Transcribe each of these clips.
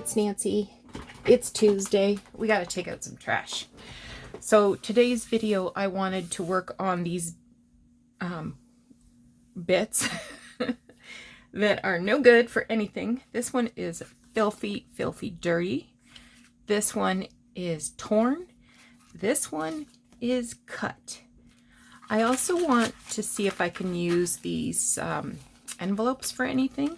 it's Nancy. It's Tuesday. We got to take out some trash. So today's video, I wanted to work on these bits that are no good for anything. This one is filthy, filthy dirty. This one is torn. This one is cut. I also want to see if I can use these envelopes for anything.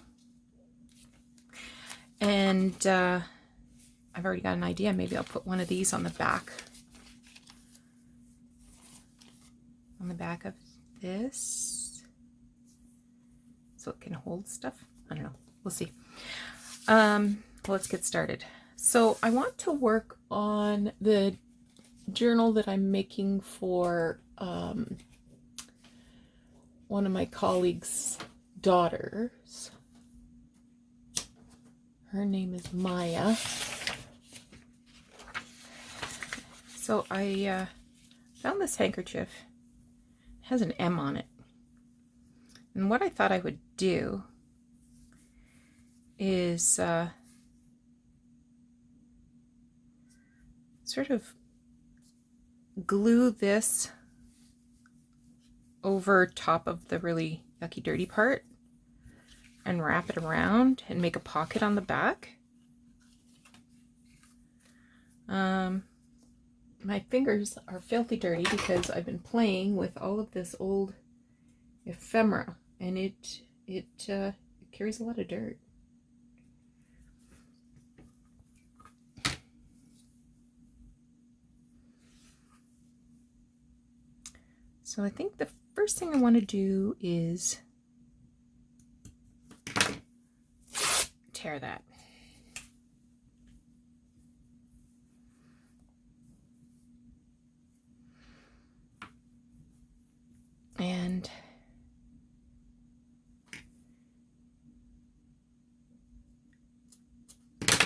And I've already got an idea. Maybe I'll put one of these on the back. On the back of this. So it can hold stuff. I don't know. We'll see. Let's get started. So I want to work on the journal that I'm making for one of my colleagues' daughters. Her name is Maya. So I found this handkerchief. It has an M on it. And what I thought I would do is sort of glue this over top of the really yucky dirty part and wrap it around and make a pocket on the back. My fingers are filthy dirty because I've been playing with all of this old ephemera, and it carries a lot of dirt. So I think the first thing I want to do is tear that. And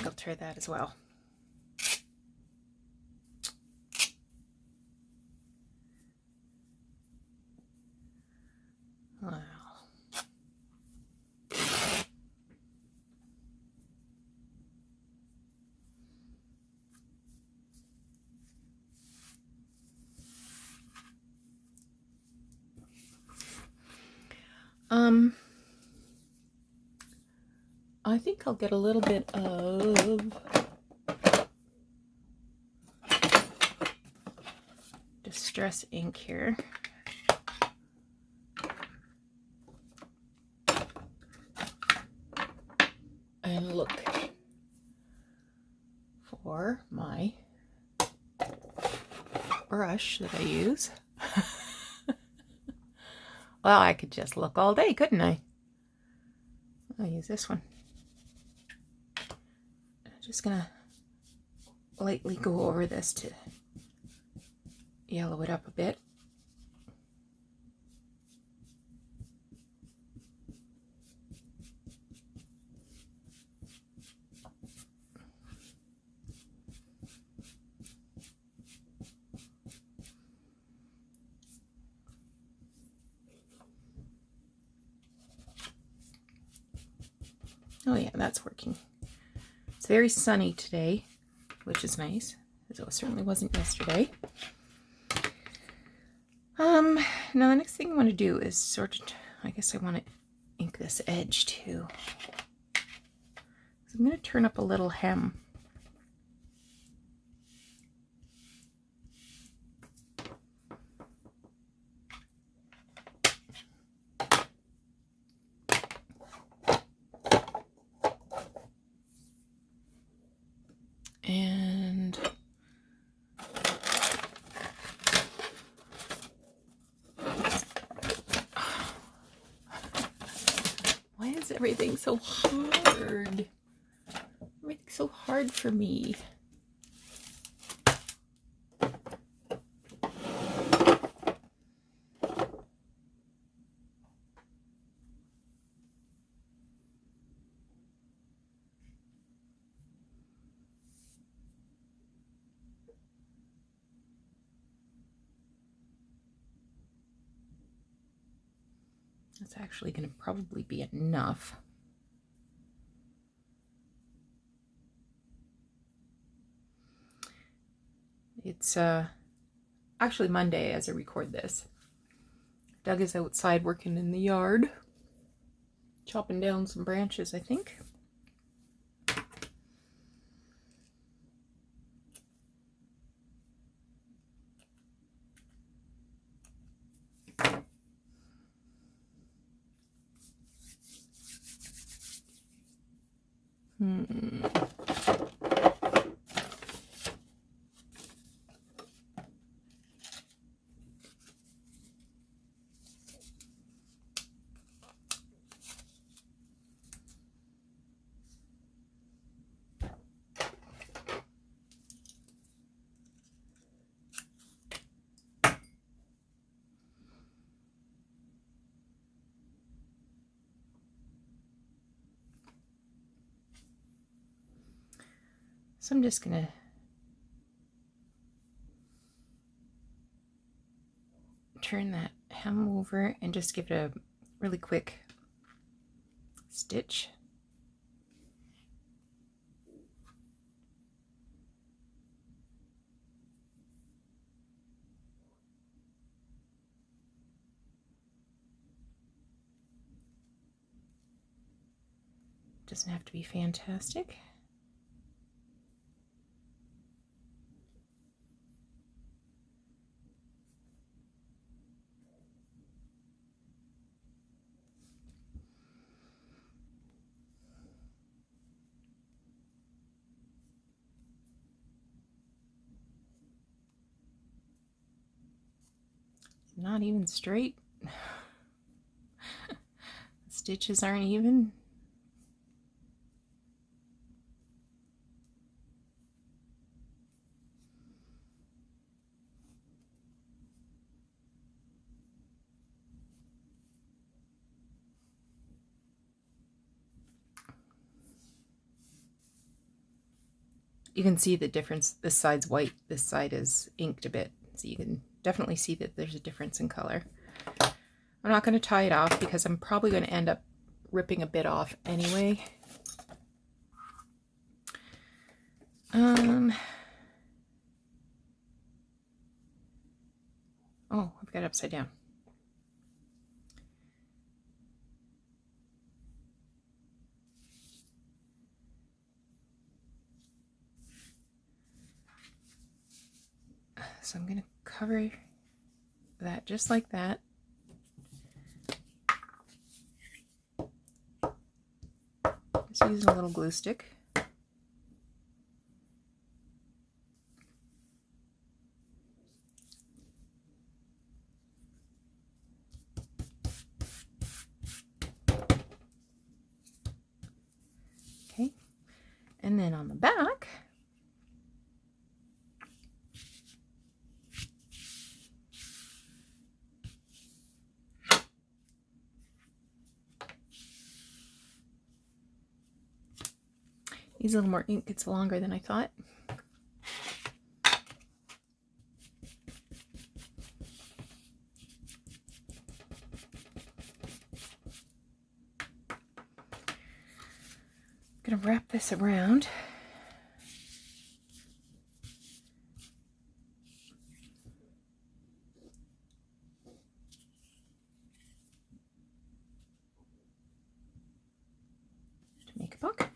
I'll tear that as well. Wow. I think I'll get a little bit of distress ink here. And look for my brush that I use. Well, I could just look all day, couldn't I? I'll use this one. I'm just gonna lightly go over this to yellow it up a bit. Oh yeah, that's working. It's very sunny today, which is nice, as it certainly wasn't yesterday. Now the next thing I want to do is sort of, I guess I want to ink this edge too. So I'm going to turn up a little hem. And why is everything so hard? Everything's so hard for me. That's actually going to probably be enough. It's actually Monday as I record this. Doug is outside working in the yard, chopping down some branches, I think. So I'm just gonna turn that hem over and just give it a really quick stitch. Doesn't have to be fantastic. Not even straight. Stitches aren't even. You can see the difference. This side's white, this side is inked a bit. So you can definitely see that there's a difference in color. I'm not going to tie it off because I'm probably going to end up ripping a bit off anyway. Oh, I've got it upside down. So I'm going to cover that just like that. Just using a little glue stick. Okay, and then on the back, needs a little more ink. It's longer than I thought. I'm gonna wrap this around. To make a pocket.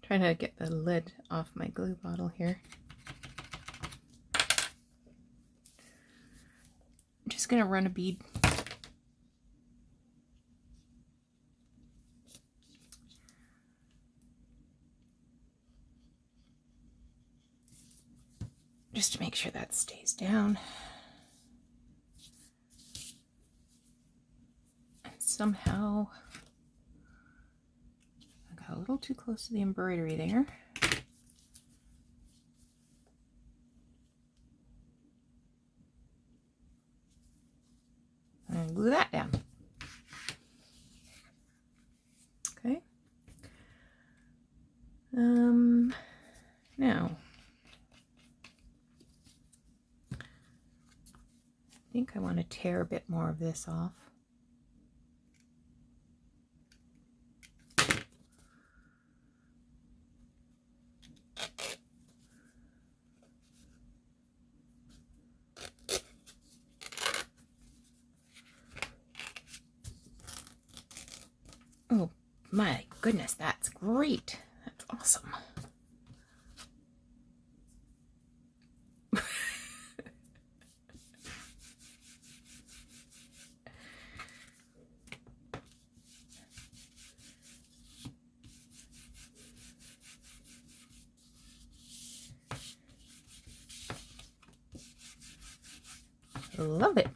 Trying to get the lid off my glue bottle here. just going to run a bead. Just to make sure that stays down. And somehow I got a little too close to the embroidery there. And glue that down. Okay. Now I think I want to tear a bit more of this off. Oh my goodness, that's great. That's awesome. Love it.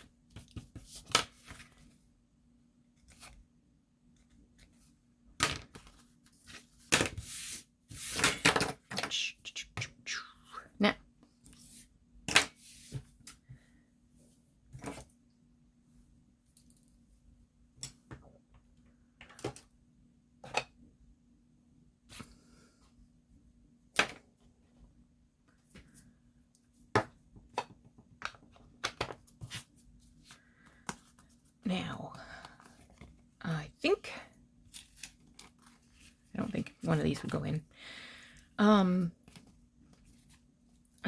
Now, I don't think one of these would go in. I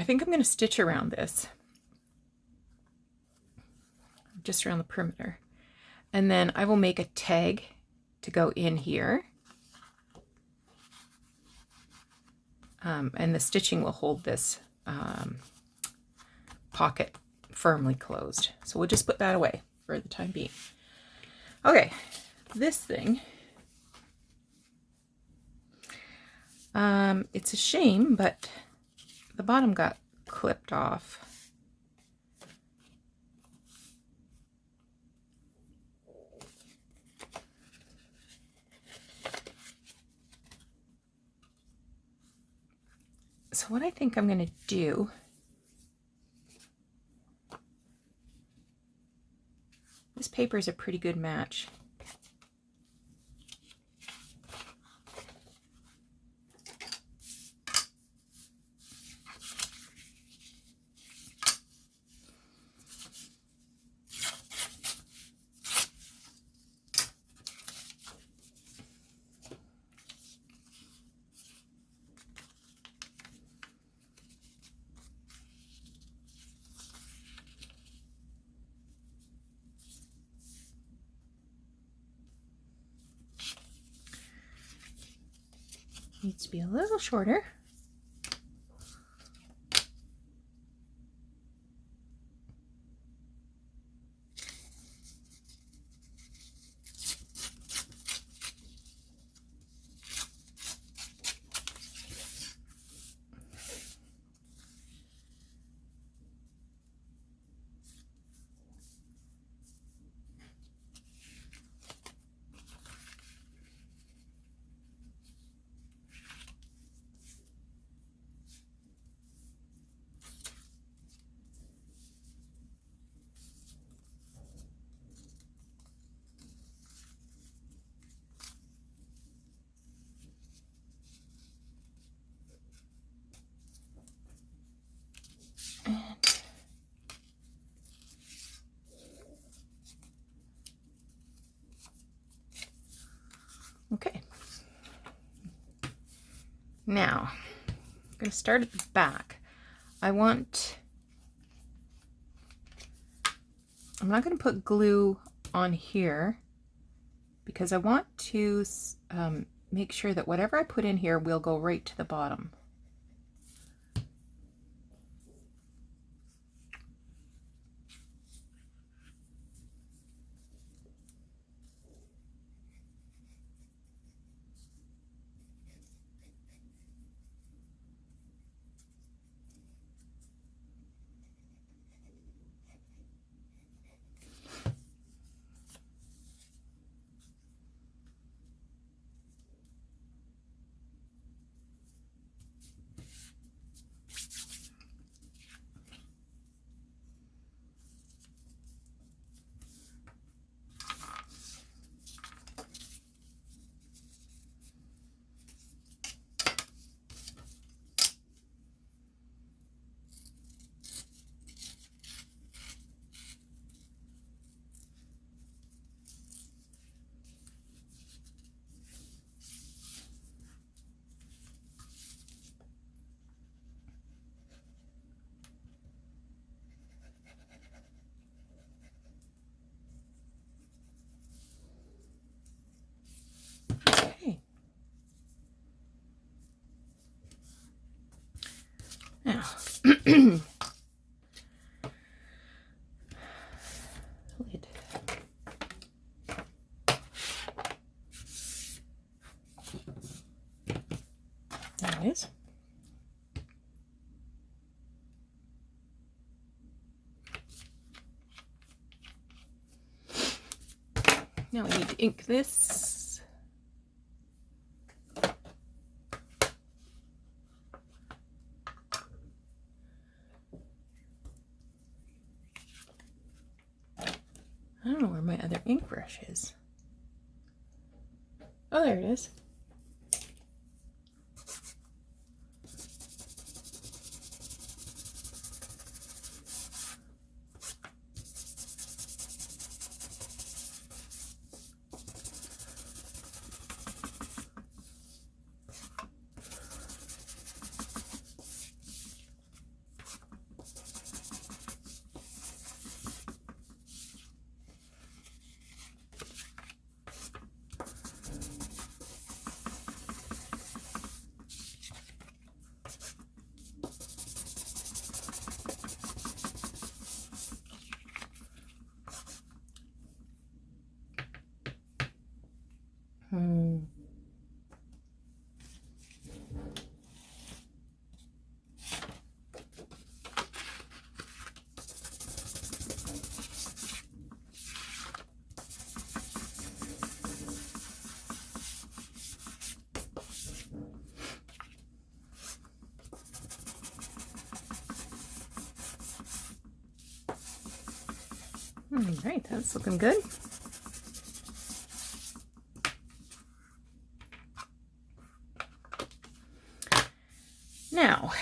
think I'm going to stitch around this, just around the perimeter, and then I will make a tag to go in here, and the stitching will hold this pocket firmly closed. So we'll just put that away for the time being. Okay, this thing, it's a shame, but the bottom got clipped off. So what I think I'm going to do this paper is a pretty good match. Needs to be a little shorter. Okay, now I'm going to start at the back. I'm not going to put glue on here because I want to make sure that whatever I put in here will go right to the bottom. Lid. There it is. Now we need to ink this. I don't know where my other ink brush is. Oh, there it is. All right, that's looking good. Now,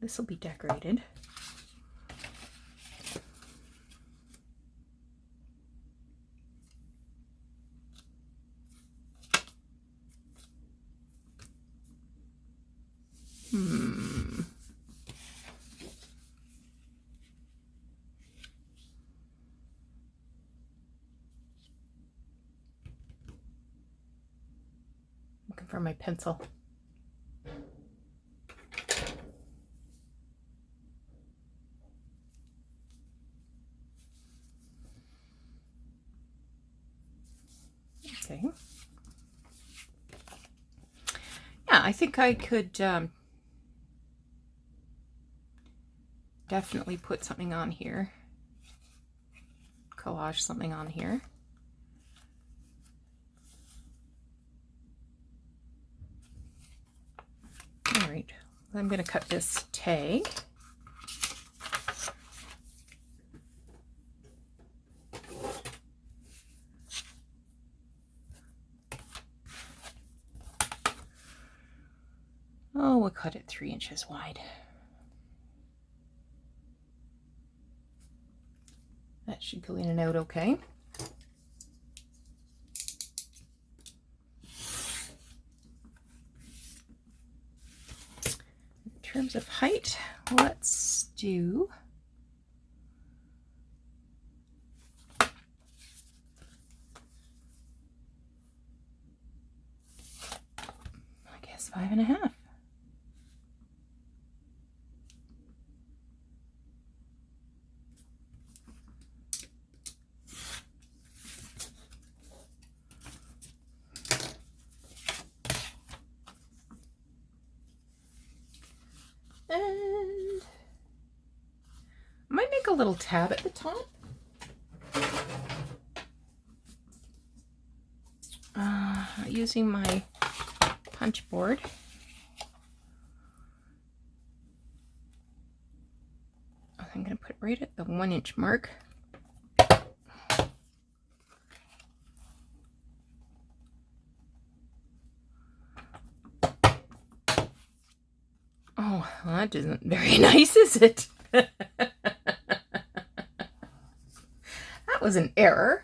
this will be decorated. Looking for my pencil. Okay. Yeah, I think I could definitely put something on here. Collage something on here. All right, I'm going to cut this tag. Oh, we'll cut it 3 inches wide. That should go in and out okay. In terms of height, let's do I guess 5.5. And I might make a little tab at the top. Using my punch board. I'm going to put right at the 1 inch mark. Oh, well, that isn't very nice, is it? That was an error.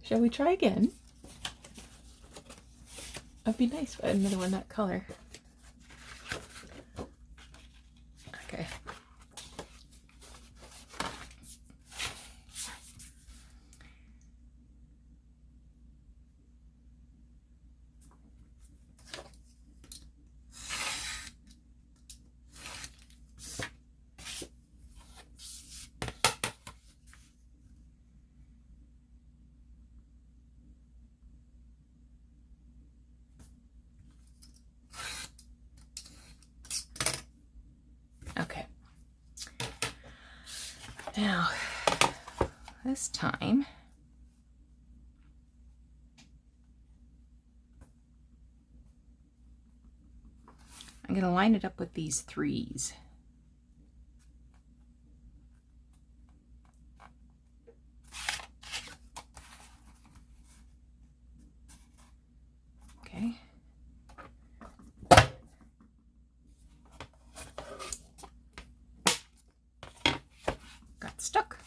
Shall we try again? It'd be nice if I had another one that color. Okay. Now, this time, I'm going to line it up with these threes. Okay. Got stuck.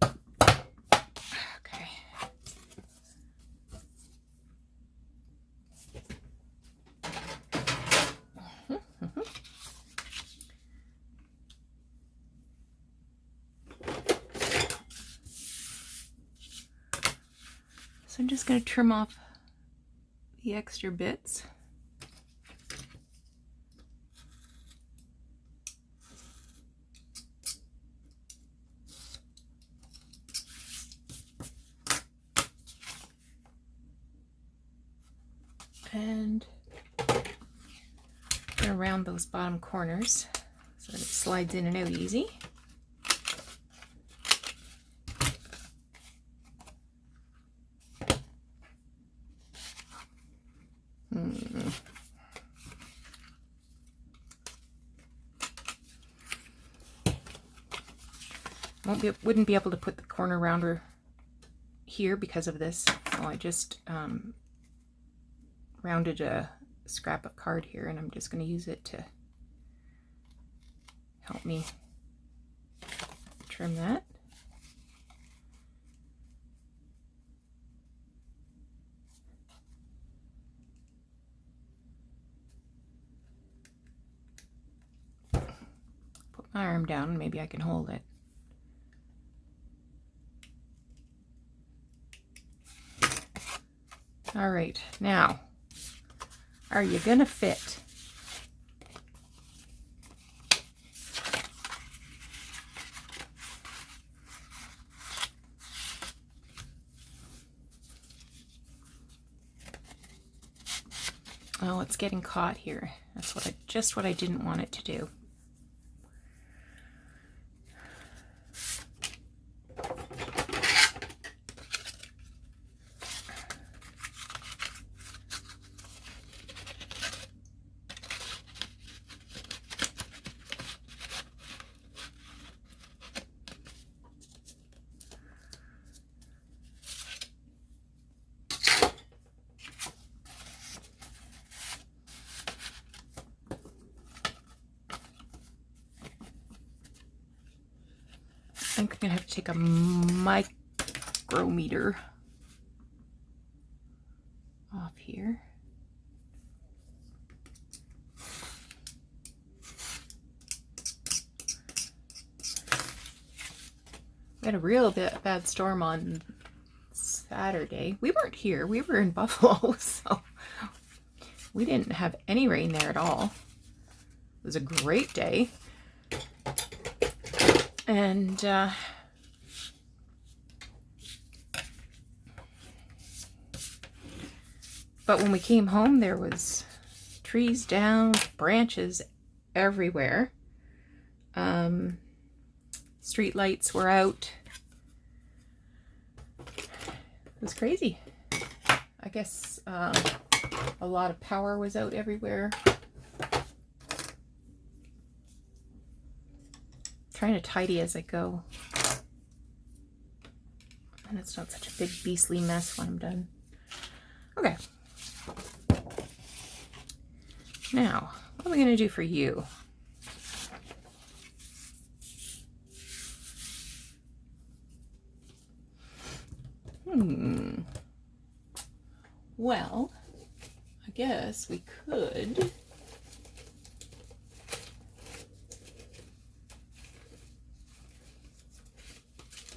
Okay. So I'm just going to trim off the extra bits. And around those bottom corners so that it slides in and out easy. Wouldn't be able to put the corner rounder here because of this, so I just rounded a scrap of card here, and I'm just going to use it to help me trim that. Put my arm down, and maybe I can hold it. All right, now, are you gonna fit? Oh, it's getting caught here. That's just what I didn't want it to do. I think I'm gonna have to take a micrometer off here. We had a real bad storm on Saturday. We weren't here, we were in Buffalo, so we didn't have any rain there at all. It was a great day. And but when we came home, there was trees down, branches everywhere. Street lights were out. It was crazy. I guess a lot of power was out everywhere. Trying to tidy as I go, and it's not such a big beastly mess when I'm done. Okay, now what am I going to do for you? Well, I guess we could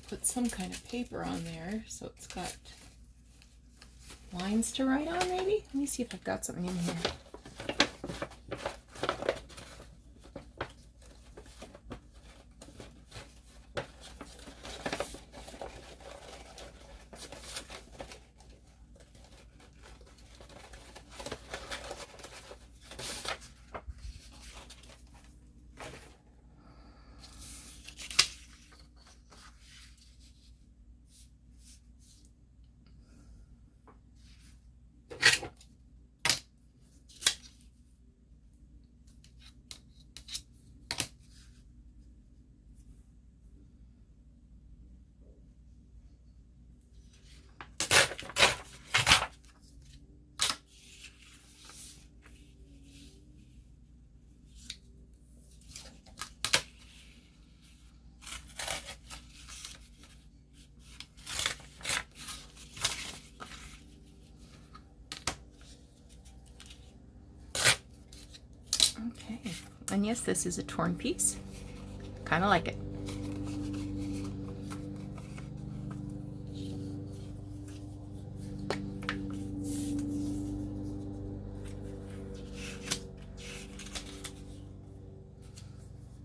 put some kind of paper on there so it's got lines to write on, maybe? Let me see if I've got something in here. And yes, this is a torn piece. Kind of like it.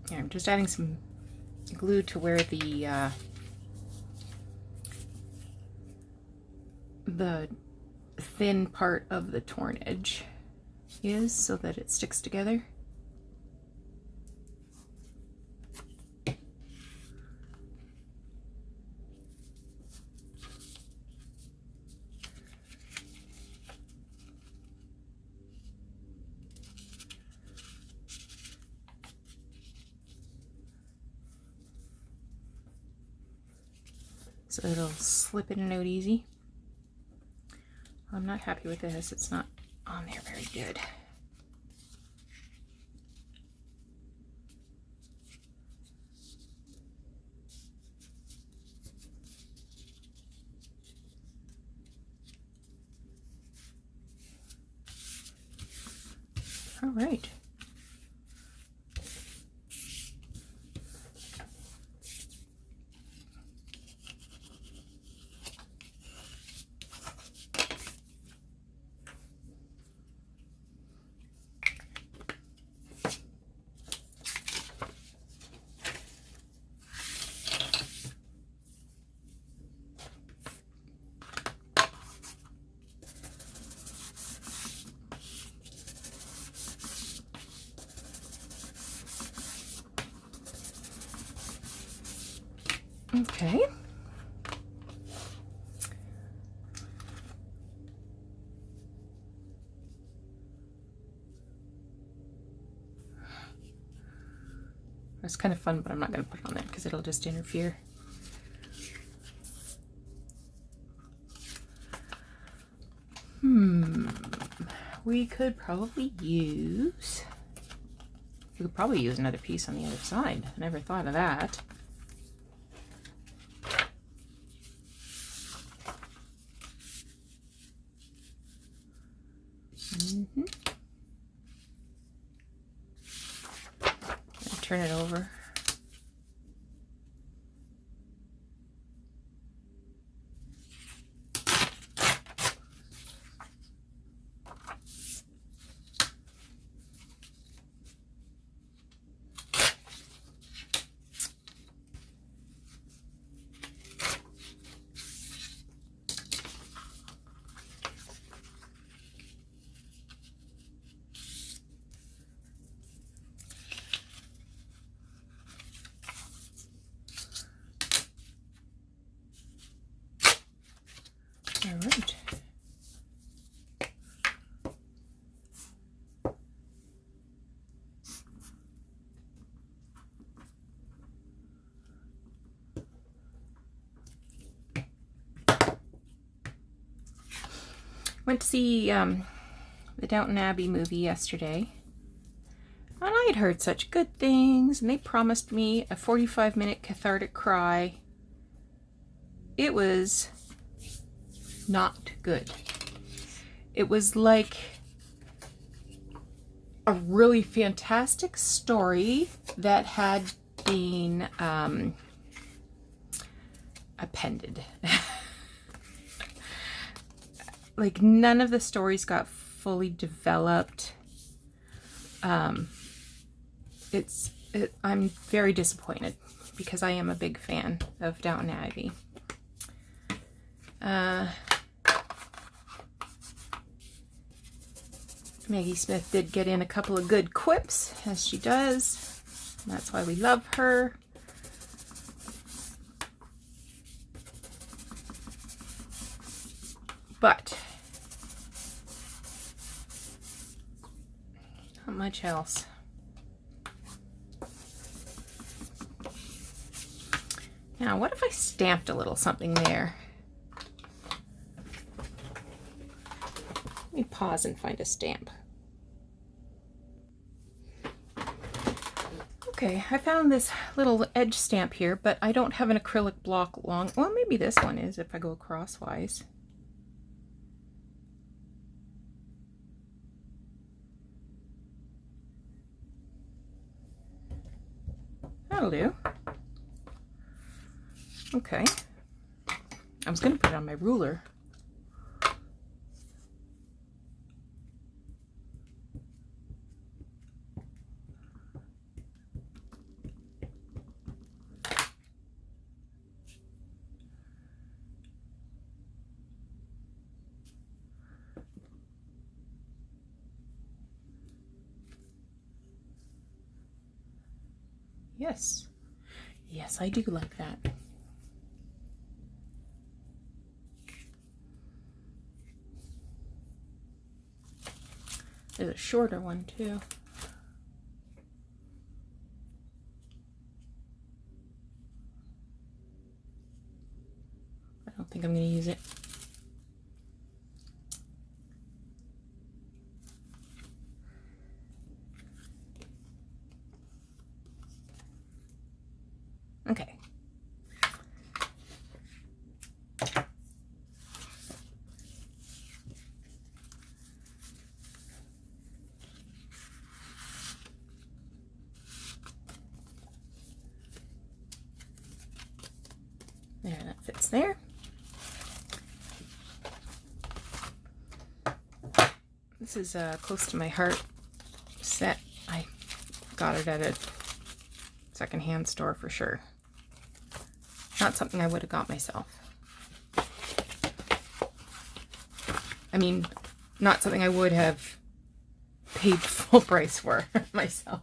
Here, I'm just adding some glue to where the thin part of the torn edge is so that it sticks together. So it'll slip in and out easy. I'm not happy with this. It's not on there very good. All right. Okay. It's kind of fun, but I'm not going to put it on there because it'll just interfere. We could probably use another piece on the other side. I never thought of that. Turn it over. All right. Went to see the Downton Abbey movie yesterday, and I had heard such good things, and they promised me a 45-minute cathartic cry. It was not good. It was like a really fantastic story that had been appended. Like, none of the stories got fully developed. I'm very disappointed because I am a big fan of Downton Abbey. Maggie Smith did get in a couple of good quips, as she does. And that's why we love her. But not much else. Now, what if I stamped a little something there? Let me pause and find a stamp. Okay, I found this little edge stamp here, but I don't have an acrylic block long. Well, maybe this one is if I go crosswise. That'll do. Okay. I was going to put it on my ruler. Yes. Yes, I do like that. There's a shorter one too. I don't think I'm going to use it. Okay. There, that fits there. This is close to my heart set. I got it at a secondhand store for sure. Not something I would have got myself. I mean, not something I would have paid full price for myself.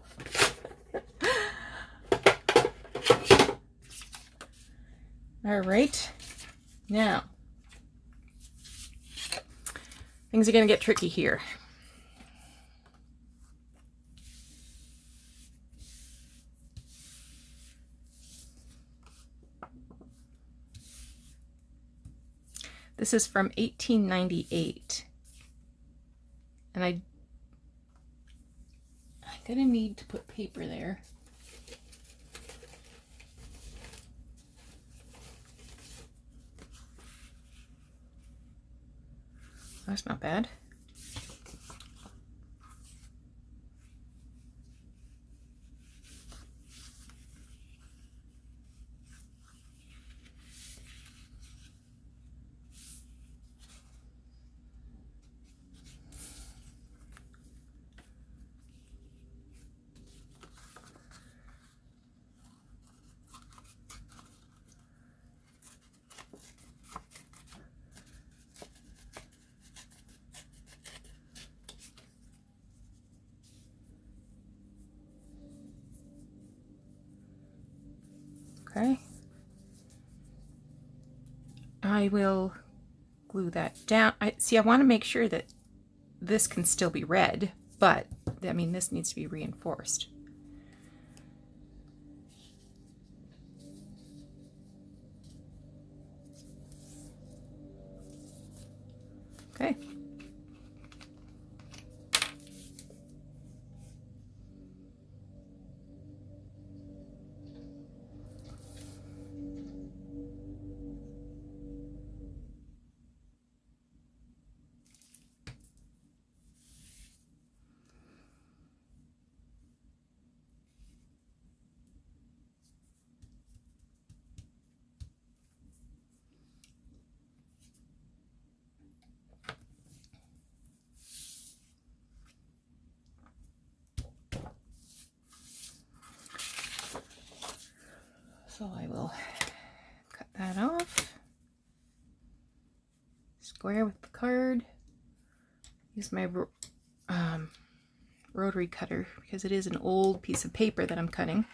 All right, now things are going to get tricky here. This is from 1898, and I'm gonna need to put paper there. That's not bad. Okay. I will glue that down. I want to make sure that this can still be read, but I mean, this needs to be reinforced. Okay. So I will cut that off, square with the card, use my rotary cutter because it is an old piece of paper that I'm cutting.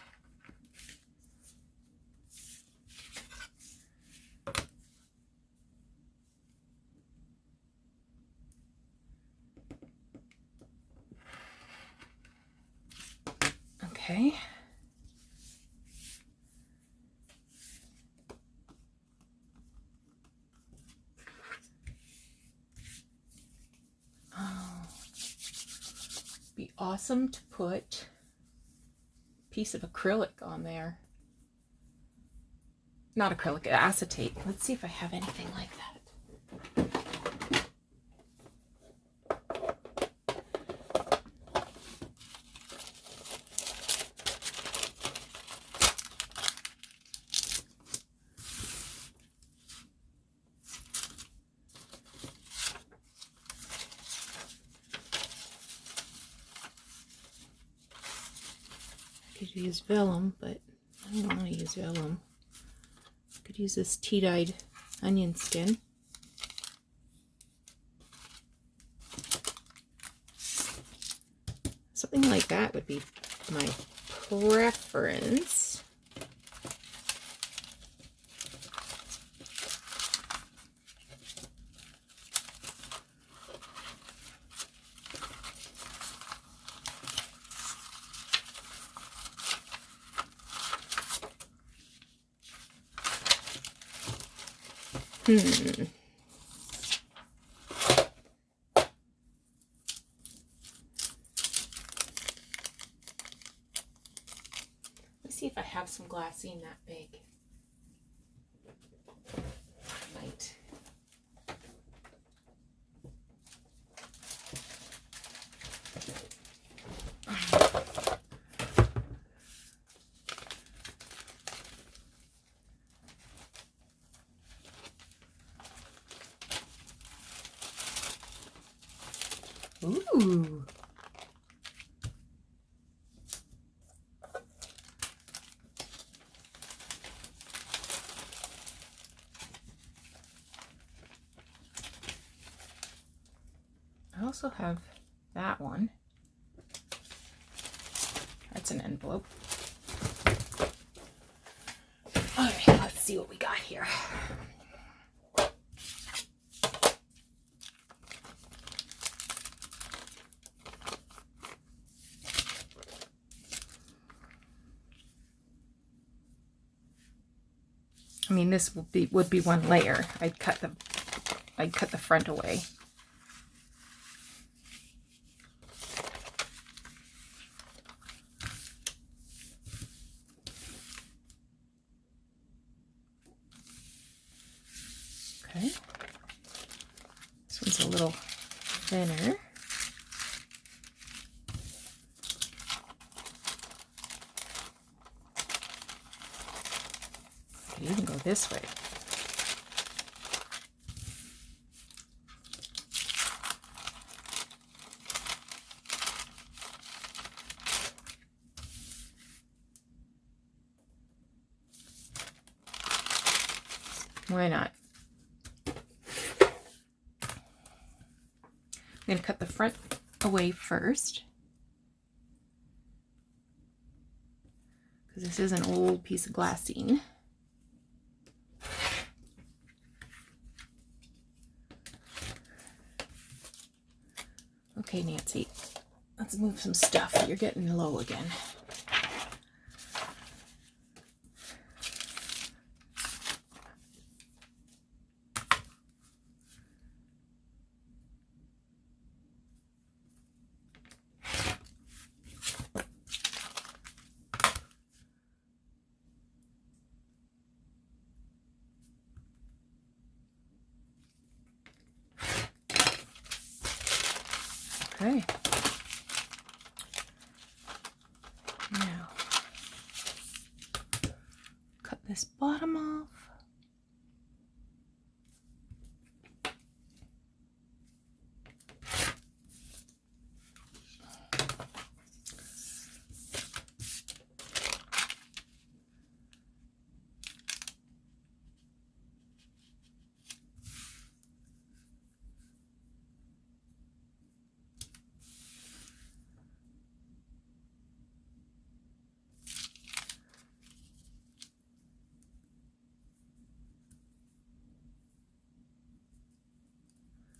Okay. Be awesome to put a piece of acrylic on there. Not acrylic, acetate. Let's see if I have anything like that. to use vellum, but I don't want to use vellum. I could use this tea-dyed onion skin. Something like that would be my preference. Let's see if I have some glassine that big. Might. Ooh. I also have that one. That's an envelope. All right, let's see what we got here. I mean, this would be one layer. I'd cut the front away. Okay. This one's a little thinner. You can go this way. Why not? I'm going to cut the front away first, because this is an old piece of glassine. Okay, Nancy, let's move some stuff. You're getting low again. Okay. Now, cut this bottom off.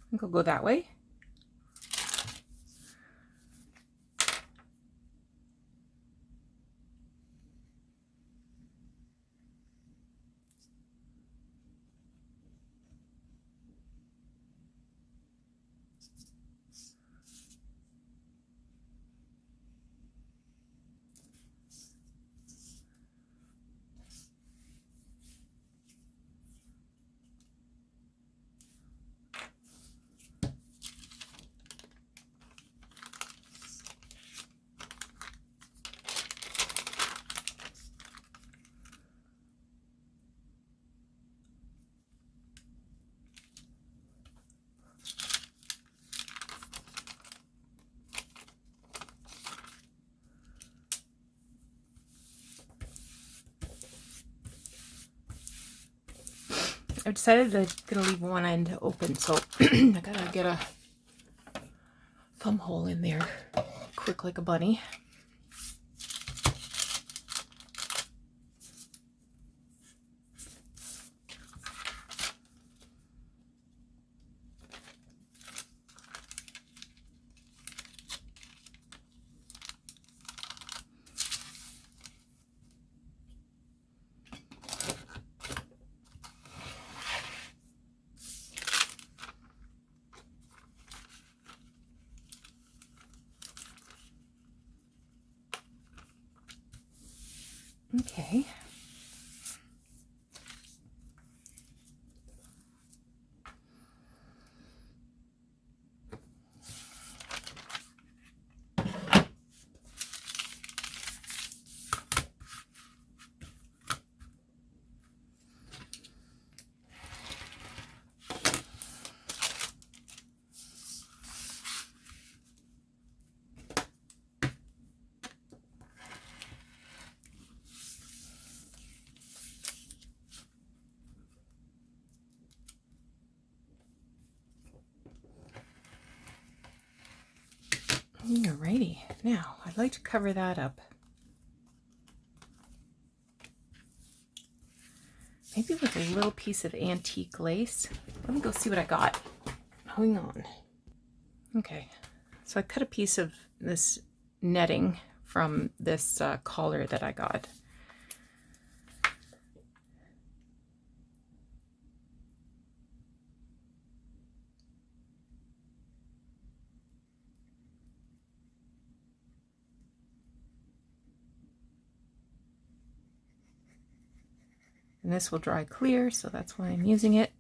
I think I'll go that way. I've decided I'm gonna leave one end open, so I gotta get a thumb hole in there quick like a bunny. Okay. Alrighty, now I'd like to cover that up. Maybe with a little piece of antique lace. Let me go see what I got. Hang on. Okay, so I cut a piece of this netting from this collar that I got. And this will dry clear, so that's why I'm using it.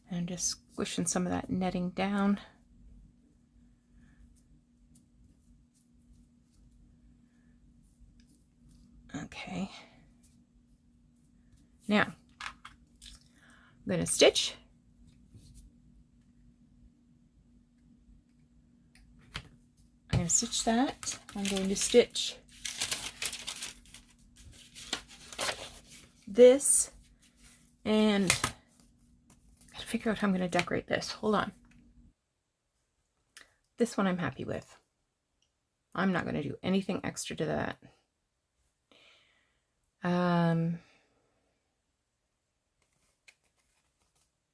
And just squishing some of that netting down. Okay. Now, I'm going to stitch. I'm going to stitch that. I'm going to stitch this, and I gotta figure out how I'm going to decorate this. Hold on. This one I'm happy with. I'm not going to do anything extra to that.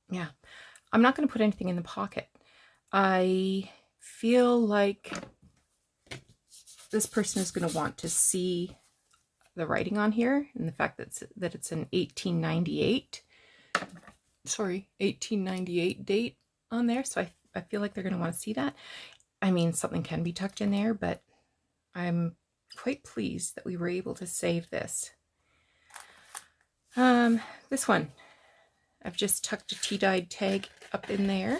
Yeah, I'm not going to put anything in the pocket. I feel like this person is going to want to see the writing on here and the fact that it's an 1898 date on there. So I feel like they're going to want to see that. I mean, something can be tucked in there, but I'm quite pleased that we were able to save this. This one, I've just tucked a tea-dyed tag up in there.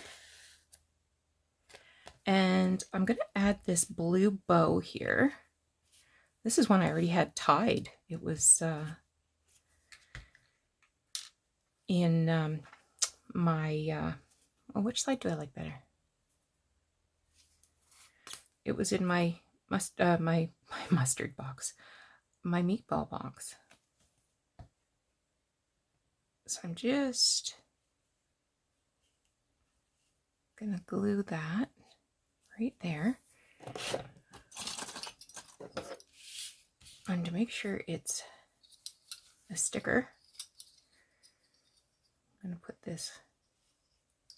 And I'm going to add this blue bow here. This is one I already had tied. It was in my, oh, which side do I like better? It was in my mustard box, my meatball box. So I'm just gonna glue that right there. And to make sure it's a sticker, I'm gonna put this,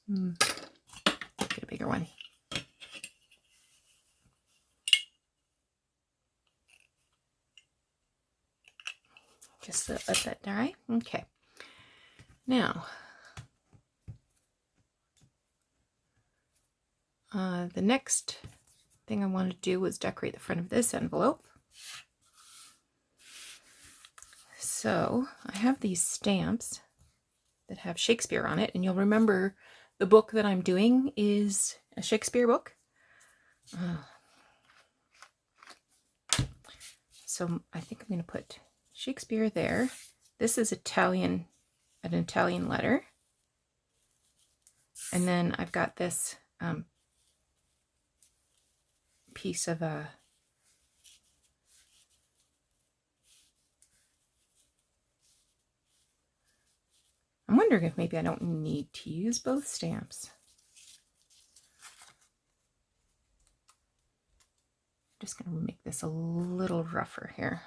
get a bigger one. Just let that dry. Okay. Now, the next thing I want to do is decorate the front of this envelope. So I have these stamps that have Shakespeare on it, and you'll remember the book that I'm doing is a Shakespeare book. So I think I'm going to put Shakespeare there. This is Italian an Italian letter. And then I've got this piece of a I'm wondering if maybe I don't need to use both stamps. I'm just going to make this a little rougher here.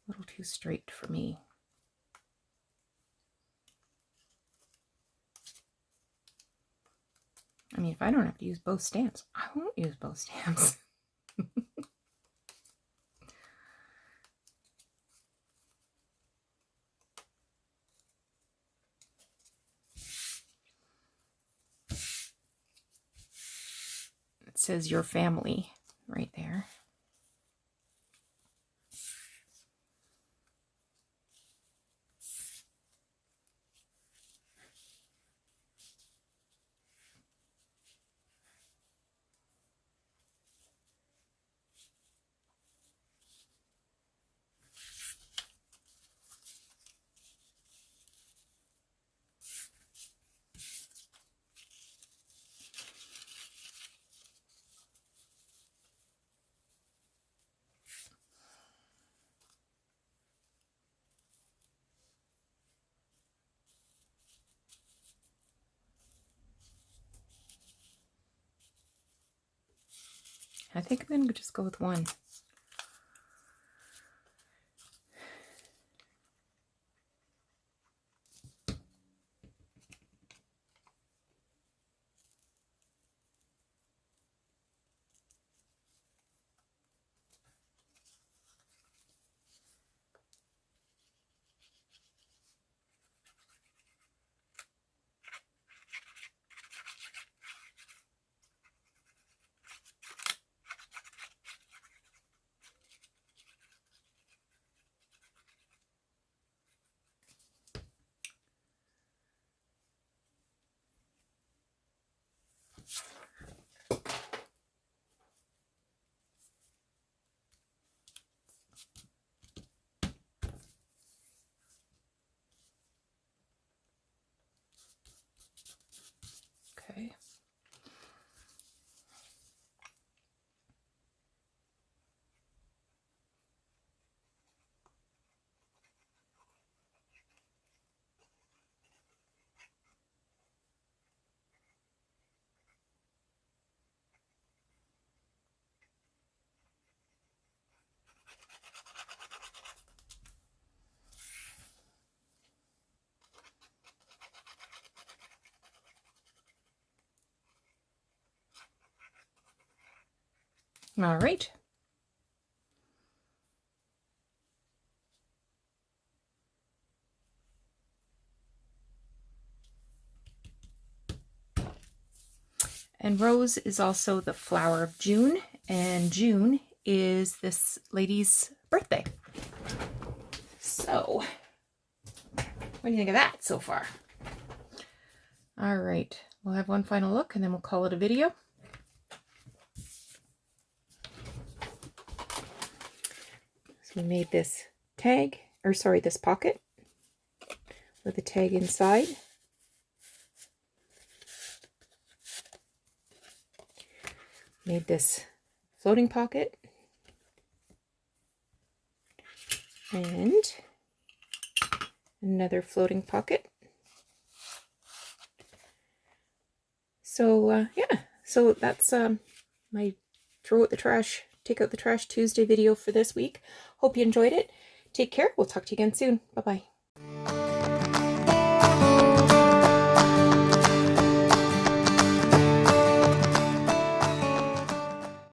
A little too straight for me. I mean, if I don't have to use both stamps, I won't use both stamps. It says your family right there. I think I'm going to just go with one. Okay. All right. And Rose is also the flower of June, and June is this lady's birthday. So, what do you think of that so far? All right, we'll have one final look and then we'll call it a video. So we made this tag, or sorry, this pocket with a tag inside. Made this floating pocket and another floating pocket. So yeah, so that's my throw out the trash, take out the trash Tuesday video for this week. Hope you enjoyed it. Take care. We'll talk to you again soon. Bye-bye.